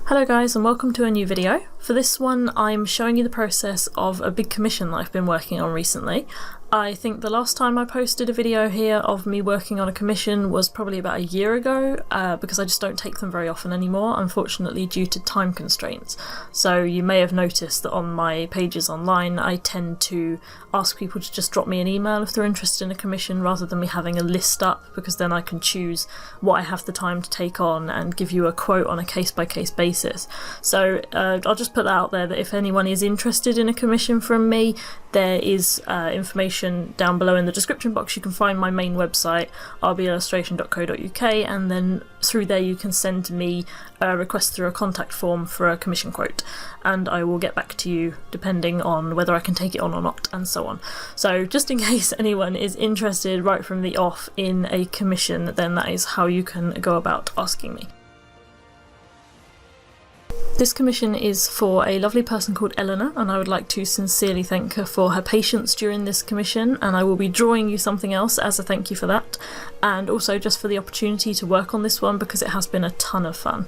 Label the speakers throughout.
Speaker 1: Hello guys and welcome to a new video. For this one I'm showing you the process of a big commission that I've been working on recently. I think the last time I posted a video here of me working on a commission was probably about a year ago because I just don't take them very often anymore, unfortunately due to time constraints. So you may have noticed that on my pages online I tend to ask people to just drop me an email if they're interested in a commission rather than me having a list up, because then I can choose what I have the time to take on and give you a quote on a case-by-case basis. So I'll just put that out there that if anyone is interested in a commission from me, there is information down below in the description box. You can find my main website, rbillustration.co.uk, and then through there you can send me a request through a contact form for a commission quote, and I will get back to you depending on whether I can take it on or not, and so on. So just in case anyone is interested right from the off in a commission, then that is how you can go about asking me. This commission is for a lovely person called Eleanor, and I would like to sincerely thank her for her patience during this commission, and I will be drawing you something else as a thank you for that, and also just for the opportunity to work on this one because it has been a ton of fun.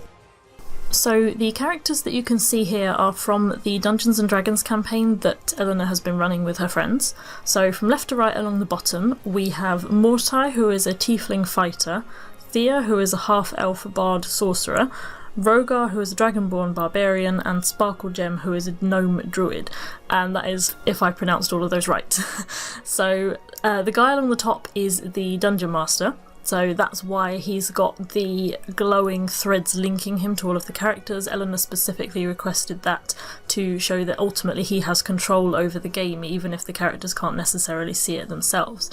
Speaker 1: So the characters that you can see here are from the Dungeons and Dragons campaign that Eleanor has been running with her friends. So from left to right along the bottom we have Mortai, who is a tiefling fighter, Thea, who is a half-elf bard sorcerer, Rogar, who is a dragonborn barbarian, and Sparkle Gem, who is a gnome druid, and that is if I pronounced all of those right. So the guy along the top is the dungeon master, so that's why he's got the glowing threads linking him to all of the characters. Eleanor specifically requested that to show that ultimately he has control over the game even if the characters can't necessarily see it themselves.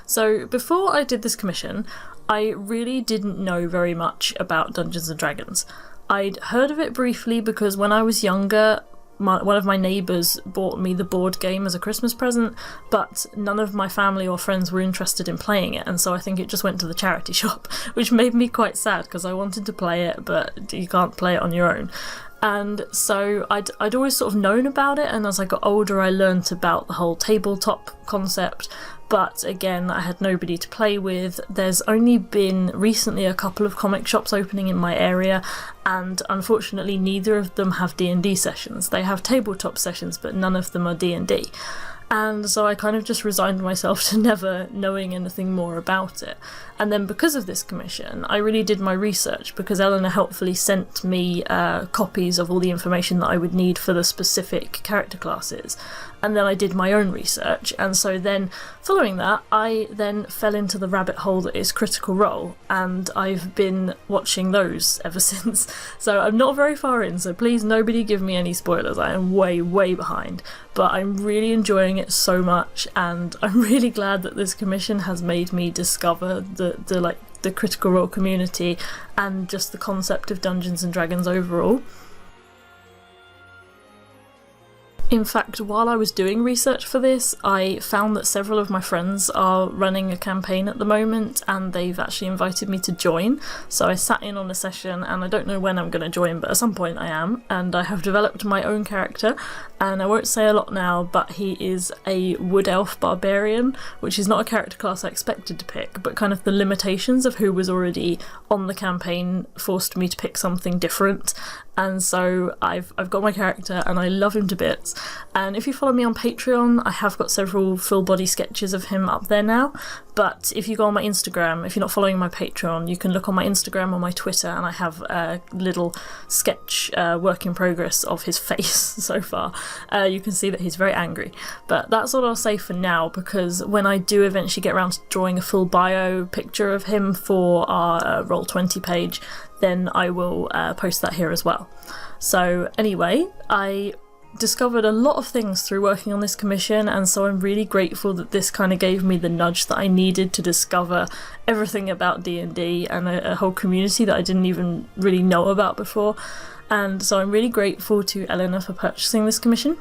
Speaker 1: So before I did this commission I really didn't know very much about Dungeons & Dragons. I'd heard of it briefly because when I was younger one of my neighbours bought me the board game as a Christmas present, but none of my family or friends were interested in playing it, and so I think it just went to the charity shop, which made me quite sad because I wanted to play it but you can't play it on your own. And so I'd always sort of known about it, and as I got older I learnt about the whole tabletop concept, but again I had nobody to play with. There's only been recently a couple of comic shops opening in my area, and unfortunately neither of them have D&D sessions. They have tabletop sessions but none of them are D&D. And so I kind of just resigned myself to never knowing anything more about it. And then because of this commission, I really did my research because Eleanor helpfully sent me copies of all the information that I would need for the specific character classes. And then I did my own research, and so then following that I then fell into the rabbit hole that is Critical Role, and I've been watching those ever since. So I'm not very far in, so please nobody give me any spoilers, I am way behind, but I'm really enjoying it so much, and I'm really glad that this commission has made me discover the Critical Role community and just the concept of Dungeons and Dragons overall. In fact, while I was doing research for this, I found that several of my friends are running a campaign at the moment and they've actually invited me to join. So I sat in on a session, and I don't know when I'm going to join, but at some point I am, and I have developed my own character, and I won't say a lot now, but he is a wood elf barbarian, which is not a character class I expected to pick, but kind of the limitations of who was already on the campaign forced me to pick something different. And so I've got my character and I love him to bits. And if you follow me on Patreon, I have got several full body sketches of him up there now. But if you go on my Instagram, if you're not following my Patreon, you can look on my Instagram or my Twitter, and I have a little sketch work in progress of his face so far. You can see that he's very angry. But that's all I'll say for now, because when I do eventually get around to drawing a full bio picture of him for our Roll20 page, then I will post that here as well. So anyway, I discovered a lot of things through working on this commission, and so I'm really grateful that this kind of gave me the nudge that I needed to discover everything about D&D and a whole community that I didn't even really know about before. And so I'm really grateful to Eleanor for purchasing this commission.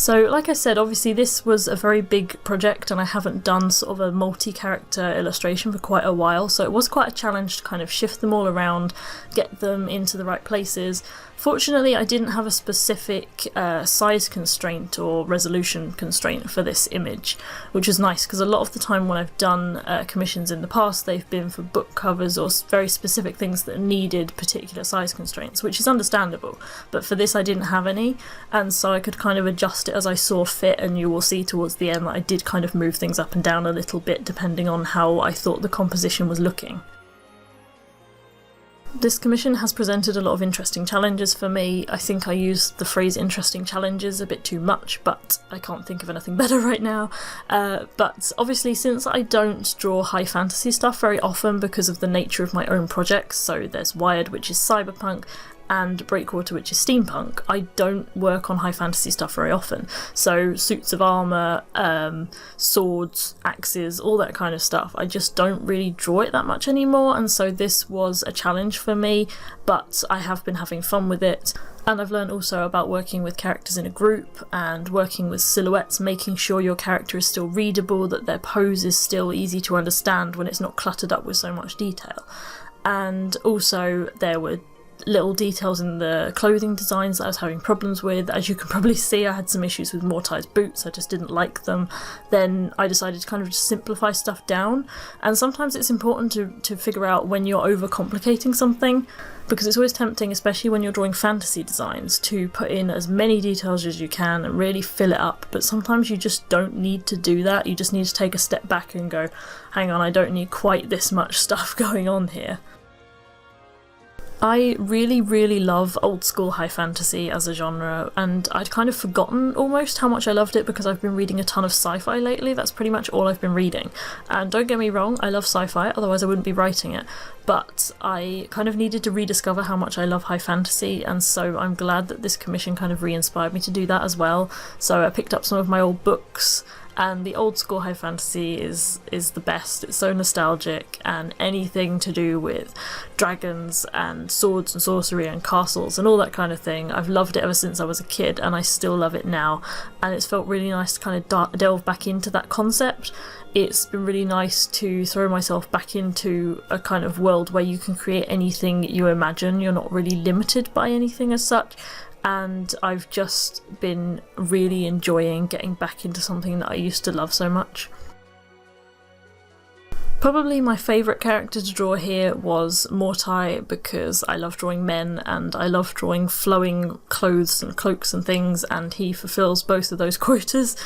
Speaker 1: So like I said, obviously this was a very big project and I haven't done sort of a multi-character illustration for quite a while, so it was quite a challenge to kind of shift them all around, get them into the right places. Fortunately, I didn't have a specific size constraint or resolution constraint for this image, which was nice because a lot of the time when I've done commissions in the past, they've been for book covers or very specific things that needed particular size constraints, which is understandable, but for this I didn't have any, and so I could kind of adjust it as I saw fit, and you will see towards the end that I did kind of move things up and down a little bit depending on how I thought the composition was looking. This commission has presented a lot of interesting challenges for me. I think I used the phrase interesting challenges a bit too much, but I can't think of anything better right now. But obviously, since I don't draw high fantasy stuff very often because of the nature of my own projects, so there's Wired, which is cyberpunk, and Breakwater, which is steampunk, I don't work on high fantasy stuff very often. So suits of armour, swords, axes, all that kind of stuff, I just don't really draw it that much anymore, and so this was a challenge for me, but I have been having fun with it. And I've learned also about working with characters in a group and working with silhouettes, making sure your character is still readable, that their pose is still easy to understand when it's not cluttered up with so much detail. And also there were little details in the clothing designs that I was having problems with. As you can probably see, I had some issues with Mortai's boots, I just didn't like them. Then I decided to kind of just simplify stuff down, and sometimes it's important to figure out when you're overcomplicating something, because it's always tempting, especially when you're drawing fantasy designs, to put in as many details as you can and really fill it up, but sometimes you just don't need to do that. You just need to take a step back and go, hang on, I don't need quite this much stuff going on here. I really love old school high fantasy as a genre, and I'd kind of forgotten almost how much I loved it because I've been reading a ton of sci-fi lately. That's pretty much all I've been reading. And don't get me wrong, I love sci-fi, otherwise I wouldn't be writing it. But I kind of needed to rediscover how much I love high fantasy, and so I'm glad that this commission kind of re-inspired me to do that as well. So I picked up some of my old books, and the old school high fantasy is the best. It's so nostalgic, and anything to do with dragons and swords and sorcery and castles and all that kind of thing, I've loved it ever since I was a kid, and I still love it now, and it's felt really nice to kind of delve back into that concept. It's been really nice to throw myself back into a kind of world where you can create anything you imagine. You're not really limited by anything as such, and I've just been really enjoying getting back into something that I used to love so much. Probably my favourite character to draw here was Mortai, because I love drawing men and I love drawing flowing clothes and cloaks and things, and he fulfills both of those quotas.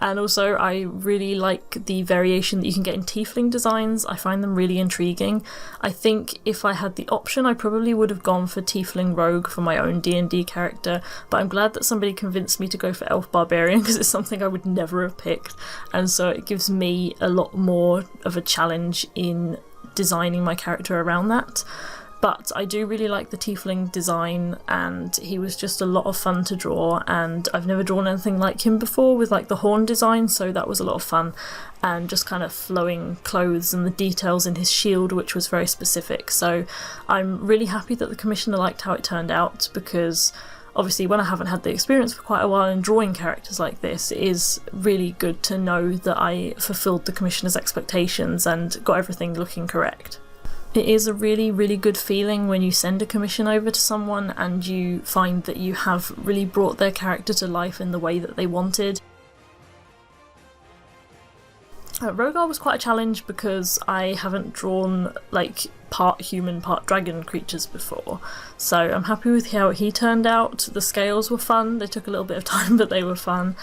Speaker 1: And also I really like the variation that you can get in tiefling designs. I find them really intriguing. I think if I had the option I probably would have gone for tiefling rogue for my own D&D character, but I'm glad that somebody convinced me to go for elf barbarian because it's something I would never have picked, and so it gives me a lot more of a challenge in designing my character around that. But I do really like the tiefling design, and he was just a lot of fun to draw, and I've never drawn anything like him before with like the horn design, so that was a lot of fun, and just kind of flowing clothes and the details in his shield, which was very specific. So I'm really happy that the commissioner liked how it turned out, because obviously when I haven't had the experience for quite a while in drawing characters like this, it is really good to know that I fulfilled the commissioner's expectations and got everything looking correct. It is a really good feeling when you send a commission over to someone and you find that you have really brought their character to life in the way that they wanted. Rogar was quite a challenge because I haven't drawn like part human, part dragon creatures before, so I'm happy with how he turned out. The scales were fun, they took a little bit of time but they were fun.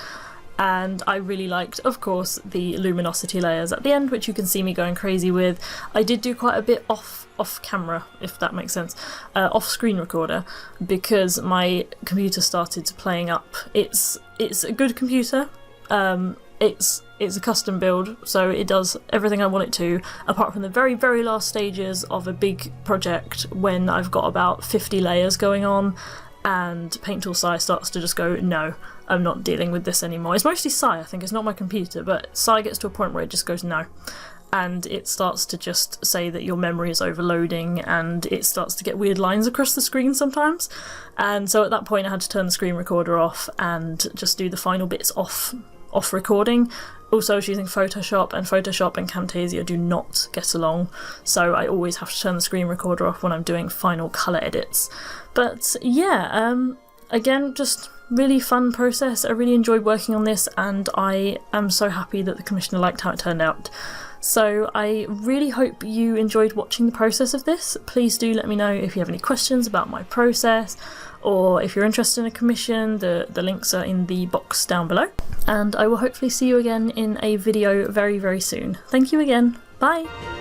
Speaker 1: And I really liked, of course, the luminosity layers at the end, which you can see me going crazy with. I did do quite a bit off camera, if that makes sense, off screen recorder, because my computer started playing up. It's a good computer. It's a custom build, so it does everything I want it to, apart from the very last stages of a big project when I've got about 50 layers going on, and Paint Tool Sai starts to just go, no, I'm not dealing with this anymore. It's mostly Sai, I think, it's not my computer, but Sai gets to a point where it just goes no. and it starts to just say that your memory is overloading, and it starts to get weird lines across the screen sometimes. And so at that point I had to turn the screen recorder off and just do the final bits off recording. Also, I was using Photoshop, and Photoshop and Camtasia do not get along, so I always have to turn the screen recorder off when I'm doing final colour edits. But yeah, again, just really fun process. I really enjoyed working on this, and I am so happy that the Commissioner liked how it turned out. So I really hope you enjoyed watching the process of this. Please do let me know if you have any questions about my process, or if you're interested in a commission. The links are in the box down below. And I will hopefully see you again in a video very, very soon. Thank you again. Bye!